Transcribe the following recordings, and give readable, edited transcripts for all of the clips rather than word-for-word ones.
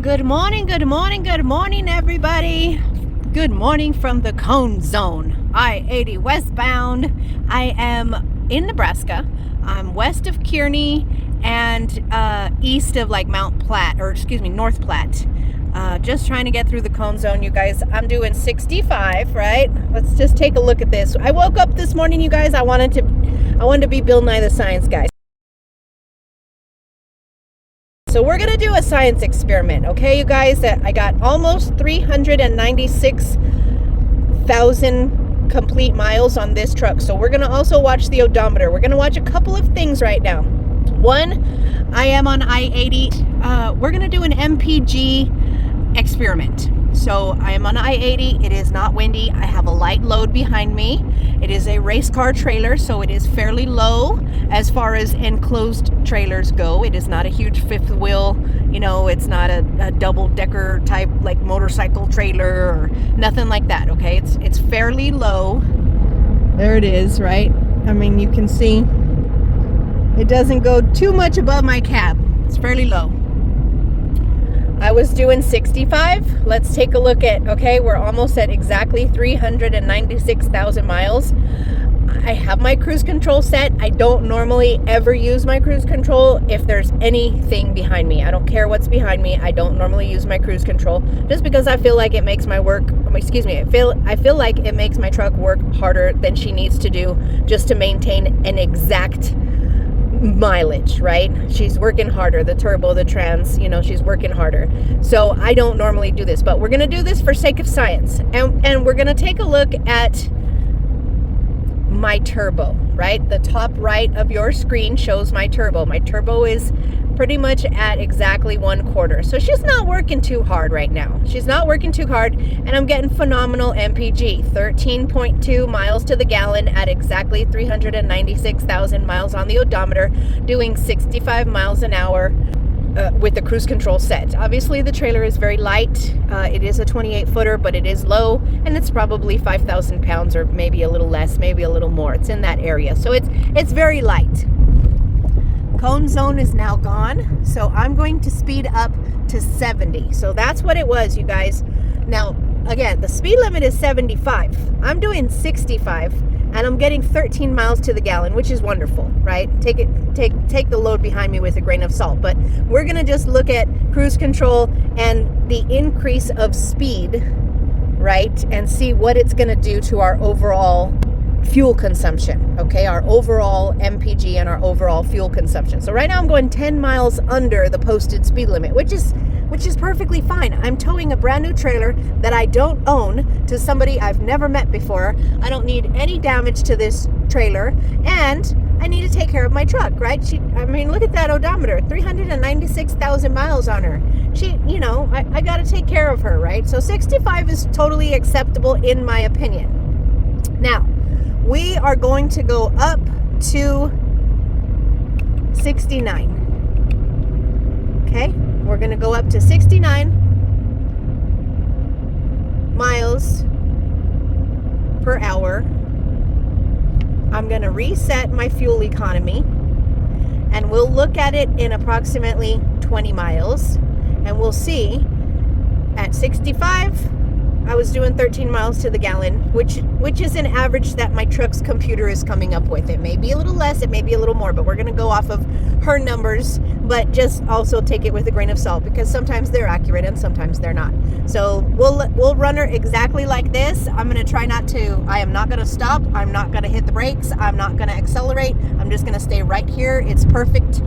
Good morning, good morning, good morning, everybody. Good morning from the Cone Zone, I-80 westbound. I am in Nebraska. I'm west of Kearney and east of like North Platte. Just trying to get through the Cone Zone, you guys. I'm doing 65, right? Let's just take a look at this. I woke up this morning, you guys. I wanted to be Bill Nye the Science Guy. So we're going to do a science experiment, okay, you guys? I got almost 396,000 complete miles on this truck. So we're going to also watch the odometer. We're going to watch a couple of things right now. One, I am on I-80. We're going to do an MPG experiment. So I am on I-80. It is not windy. I have a light load behind me. It is a race car trailer, so it is fairly low as far as enclosed trailers go. It is not a huge fifth wheel, it's not a double-decker type like motorcycle trailer or nothing like that, okay? It's fairly low. There it is, right? I mean, you can see it doesn't go too much above my cab. It's fairly low. I was doing 65. Let's take a look at, okay, we're almost at exactly 396,000 miles. I have my cruise control set. I don't normally ever use my cruise control if there's anything behind me. I don't care what's behind me. I don't normally use my cruise control just because I feel like it makes I feel like it makes my truck work harder than she needs to do just to maintain an exact mileage, right? She's working harder. The turbo, the trans, she's working harder. So I don't normally do this, but we're going to do this for sake of science. And we're going to take a look at my turbo, right? The top right of your screen shows my turbo. My turbo is pretty much at exactly 1/4. So she's not working too hard right now. She's not working too hard, and I'm getting phenomenal MPG, 13.2 miles to the gallon at exactly 396,000 miles on the odometer, doing 65 miles an hour with the cruise control set. Obviously, the trailer is very light. It is a 28-footer, but it is low, and it's probably 5,000 pounds or maybe a little less, maybe a little more. It's in that area, so it's very light. Cone zone is now gone, so I'm going to speed up to 70. So that's what it was, you guys. Now, again, the speed limit is 75. I'm doing 65, and I'm getting 13 miles to the gallon, which is wonderful, right? Take the load behind me with a grain of salt. But we're gonna just look at cruise control and the increase of speed, right? And see what it's gonna do to our overall fuel consumption, okay, our overall MPG and our overall fuel consumption. So right now I'm going 10 miles under the posted speed limit, which is perfectly fine. I'm towing a brand new trailer that I don't own to somebody I've never met before. I don't need any damage to this trailer, and I need to take care of my truck, right? Look at that odometer, 396,000 miles on her. I got to take care of her, right? So 65 is totally acceptable in my opinion. Now, we are going to go up to 69. Okay? We're going to go up to 69 miles per hour. I'm going to reset my fuel economy, and we'll look at it in approximately 20 miles, and we'll see at 65 I was doing 13 miles to the gallon, which is an average that my truck's computer is coming up with. It may be a little less, it may be a little more, but we're going to go off of her numbers, but just also take it with a grain of salt, because sometimes they're accurate and sometimes they're not. So we'll run her exactly like this. I am not going to stop. I'm not going to hit the brakes. I'm not going to accelerate. I'm just going to stay right here. It's perfect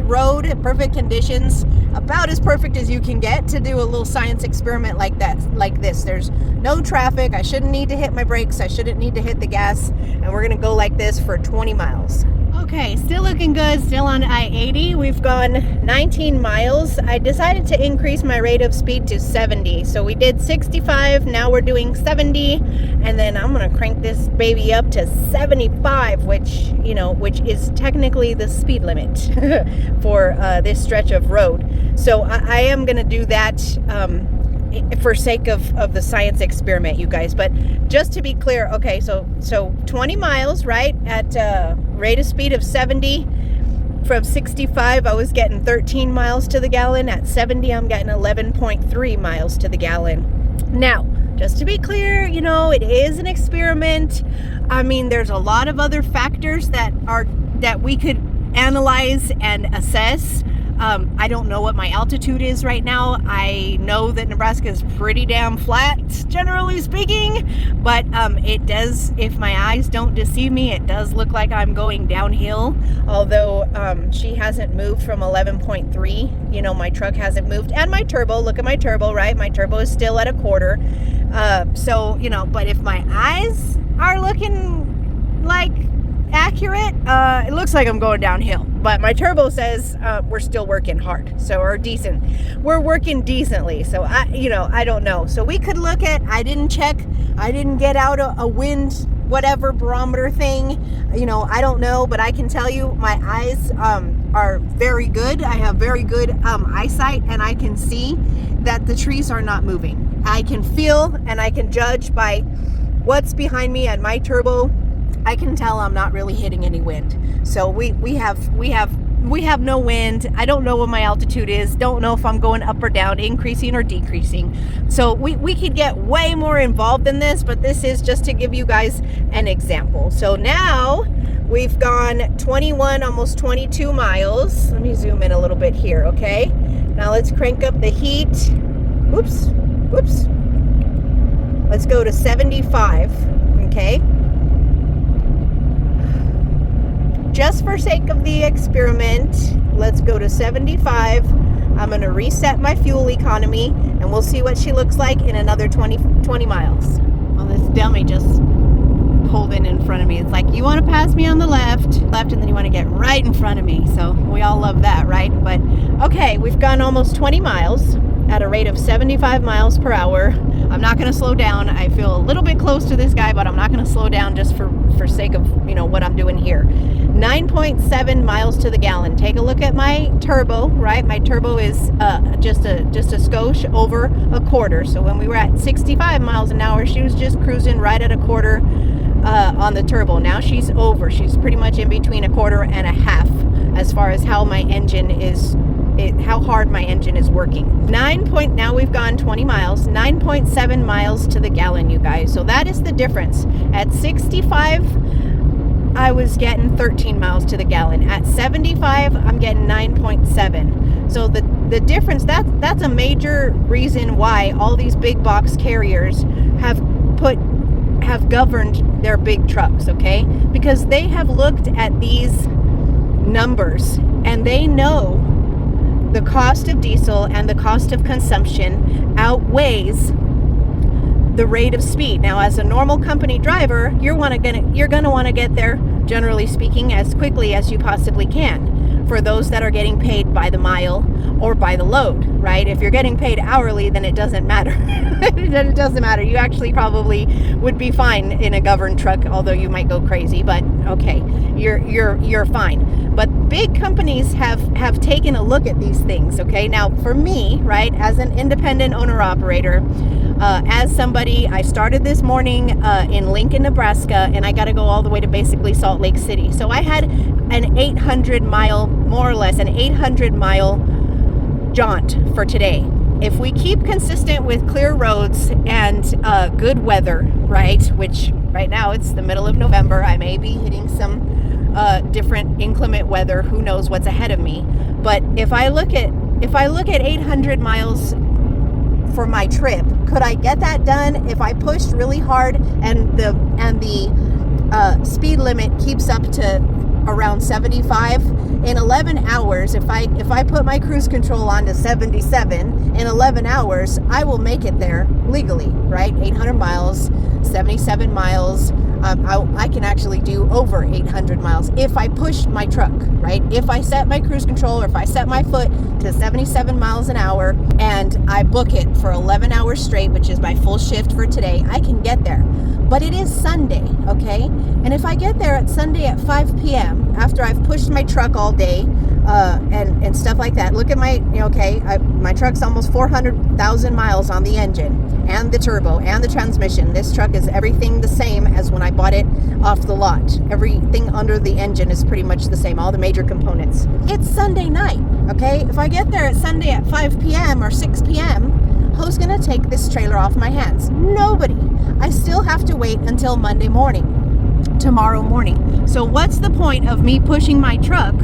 road, perfect conditions, about as perfect as you can get to do a little science experiment like this. There's no traffic. I shouldn't need to hit my brakes. I shouldn't need to hit the gas, and we're gonna go like this for 20 miles. Okay, still looking good, still on I-80. We've gone 19 miles. I decided to increase my rate of speed to 70. So we did 65, now we're doing 70, and then I'm gonna crank this baby up to 75, which is technically the speed limit for this stretch of road. So I am gonna do that for sake of the science experiment, you guys. But just to be clear, okay, so 20 miles, right, at rate of speed of 70. From 65, I was getting 13 miles to the gallon. At 70, I'm getting 11.3 miles to the gallon. Now, just to be clear, you know, it is an experiment. I mean, there's a lot of other factors that we could analyze and assess. I don't know what my altitude is right now. I know that Nebraska is pretty damn flat, generally speaking, but it does, if my eyes don't deceive me, it does look like I'm going downhill, although she hasn't moved from 11.3. You know, my truck hasn't moved, and my turbo, look at my turbo, right? My turbo is still at a quarter. So, you know, but if my eyes are looking like accurate, it looks like I'm going downhill, but my turbo says we're still working hard, so we're working decently. So I don't know. So we could look at, I didn't get out a wind whatever barometer thing, you know, I don't know, but I can tell you my eyes are very good. I have very good eyesight, and I can see that the trees are not moving. I can feel and I can judge by what's behind me and my turbo. I can tell I'm not really hitting any wind. So we have no wind. I don't know what my altitude is. Don't know if I'm going up or down, increasing or decreasing. So we could get way more involved in this, but this is just to give you guys an example. So now we've gone 21, almost 22 miles. Let me zoom in a little bit here, okay? Now let's crank up the heat. Whoops. Let's go to 75, okay? Just for sake of the experiment, let's go to 75. I'm going to reset my fuel economy, and we'll see what she looks like in another 20 miles. Well, this dummy just pulled in front of me. It's like, you want to pass me on the left, and then you want to get right in front of me. So we all love that, right? But okay, we've gone almost 20 miles at a rate of 75 miles per hour. I'm not going to slow down. I feel a little bit close to this guy, but I'm not going to slow down just for sake of, you know, what I'm doing here. 9.7 miles to the gallon. Take a look at my turbo, right? My turbo is just a skosh over a quarter. So when we were at 65 miles an hour, she was just cruising right at a quarter on the turbo. Now she's over. She's pretty much in between a quarter and a half as far as how my engine is, how hard my engine is working. Now we've gone 20 miles, 9.7 miles to the gallon, you guys. So that is the difference. At 65, I was getting 13 miles to the gallon. At 75, I'm getting 9.7. So the difference, that's a major reason why all these big box carriers have governed their big trucks, okay? Because they have looked at these numbers, and they know the cost of diesel and the cost of consumption outweighs the rate of speed. Now, as a normal company driver, you're gonna want to get there, generally speaking, as quickly as you possibly can. For those that are getting paid by the mile or by the load, right? If you're getting paid hourly, then it doesn't matter. It doesn't matter. You actually probably would be fine in a governed truck, although you might go crazy, but okay, you're fine. But big companies have taken a look at these things, okay? Now, for me, right, as an independent owner-operator, as somebody, I started this morning in Lincoln, Nebraska, and I got to go all the way to basically Salt Lake City. So I had an 800-mile, more or less, an 800-mile jaunt for today. If we keep consistent with clear roads and good weather, right, which right now it's the middle of November, I may be hitting some different inclement weather. Who knows what's ahead of me? But if I look at 800 miles for my trip, could I get that done if I pushed really hard and the speed limit keeps up to around 75 in 11 hours? If I put my cruise control on to 77 in 11 hours, I will make it there legally, right? 800 miles, 77 miles. I can actually do over 800 miles if I push my truck, right? If I set my cruise control, or if I set my foot to 77 miles an hour and I book it for 11 hours straight, which is my full shift for today, I can get there. But it is Sunday, okay? And if I get there at Sunday at 5 p.m. after I've pushed my truck all day, and stuff like that. Look at my, my truck's almost 400,000 miles on the engine and the turbo and the transmission. This truck is everything the same as when I bought it off the lot. Everything under the engine is pretty much the same, all the major components. It's Sunday night, okay? If I get there at Sunday at 5 p.m. or 6 p.m., who's gonna take this trailer off my hands? Nobody. I still have to wait until Monday morning, tomorrow morning. So what's the point of me pushing my truck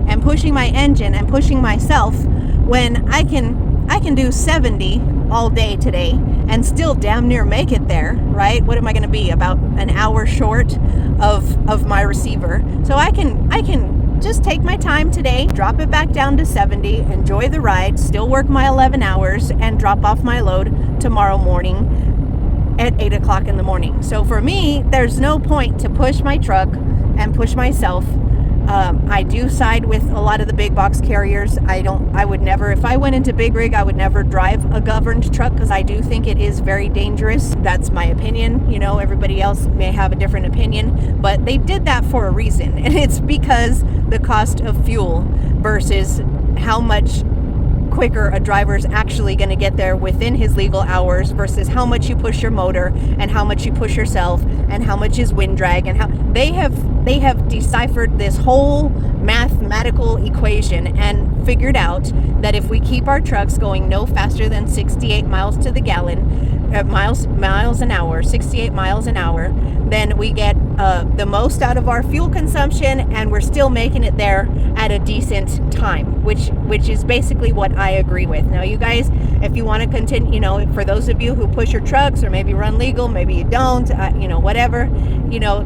and pushing my engine and pushing myself when I can do 70 all day today and still damn near make it there, right? What am I going to be, about an hour short of my receiver? So I can just take my time today, drop it back down to 70, enjoy the ride, still work my 11 hours, and drop off my load tomorrow morning at 8 o'clock in the morning. So for me, there's no point to push my truck and push myself. I do side with a lot of the big box carriers. I would never, if I went into big rig, I would never drive a governed truck because I do think it is very dangerous. That's my opinion. Everybody else may have a different opinion, but they did that for a reason. And it's because the cost of fuel versus how much quicker a driver's actually going to get there within his legal hours versus how much you push your motor and how much you push yourself and how much is wind drag, and how they have deciphered this whole mathematical equation and figured out that if we keep our trucks going no faster than 68 miles to the gallon, miles an hour, 68 miles an hour, then we get the most out of our fuel consumption, and we're still making it there at a decent time, which is basically what I agree with. Now, you guys, if you want to continue, for those of you who push your trucks or maybe run legal, maybe you don't, whatever,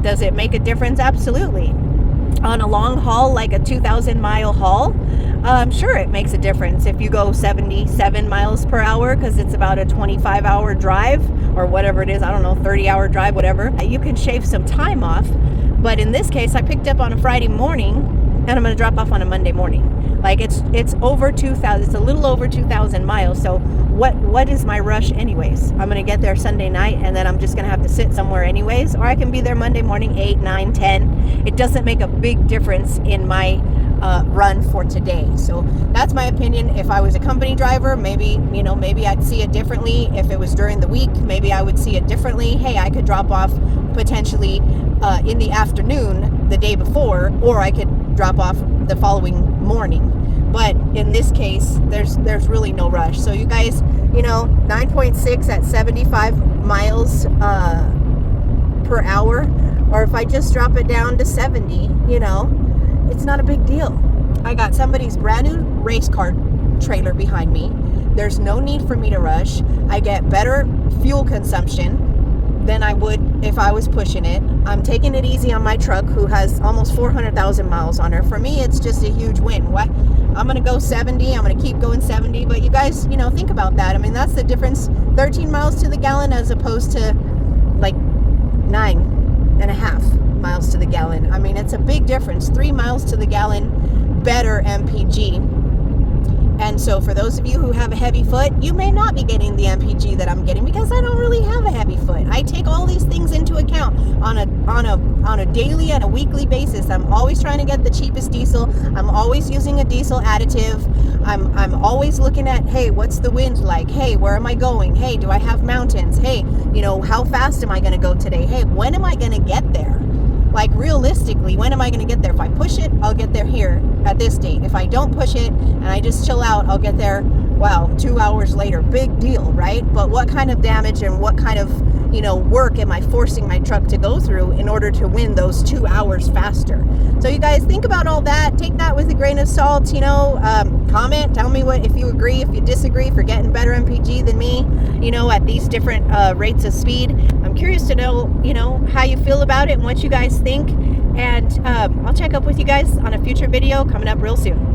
does it make a difference? Absolutely. On a long haul, like a 2,000 mile haul, sure, it makes a difference if you go 77 miles per hour because it's about a 25-hour drive or whatever it is. I don't know, 30-hour drive, whatever. You can shave some time off. But in this case, I picked up on a Friday morning and I'm going to drop off on a Monday morning. Like it's over 2,000. It's a little over 2,000 miles. So what is my rush anyways? I'm going to get there Sunday night and then I'm just going to have to sit somewhere anyways. Or I can be there Monday morning, 8, 9, 10. It doesn't make a big difference in my run for today. So that's my opinion. If I was a company driver, maybe I'd see it differently. If it was during the week, maybe I would see it differently. Hey, I could drop off potentially in the afternoon the day before, or I could drop off the following morning. But in this case, there's really no rush. So you guys, 9.6 at 75 miles per hour, or if I just drop it down to 70, it's not a big deal. I got somebody's brand new race car trailer behind me. There's no need for me to rush. I get better fuel consumption than I would if I was pushing it. I'm taking it easy on my truck, who has almost 400,000 miles on her. For me, it's just a huge win. What? I'm going to go 70. I'm going to keep going 70. But you guys, think about that. I mean, that's the difference. 13 miles to the gallon as opposed to like 9.5 miles to the gallon. I mean, it's a big difference. 3 miles to the gallon, better MPG. And so for those of you who have a heavy foot, you may not be getting the MPG that I'm getting because I don't really have a heavy foot. I take all these things into account on a daily and a weekly basis. I'm always trying to get the cheapest diesel. I'm always using a diesel additive. I'm always looking at, hey, what's the wind like? Hey, where am I going? Hey, do I have mountains? Hey, how fast am I going to go today? Hey, when am I going to get there? Like, realistically, when am I going to get there? If I push it, I'll get there here at this date. If I don't push it and I just chill out, I'll get there, 2 hours later. Big deal, right? But what kind of damage and what kind of, work am I forcing my truck to go through in order to win those 2 hours faster? So you guys think about all that. Take that with a grain of salt, comment, tell me if you agree, if you disagree, if you're getting better MPG than me, at these different rates of speed. I'm curious to know, how you feel about it and what you guys think. And I'll check up with you guys on a future video coming up real soon.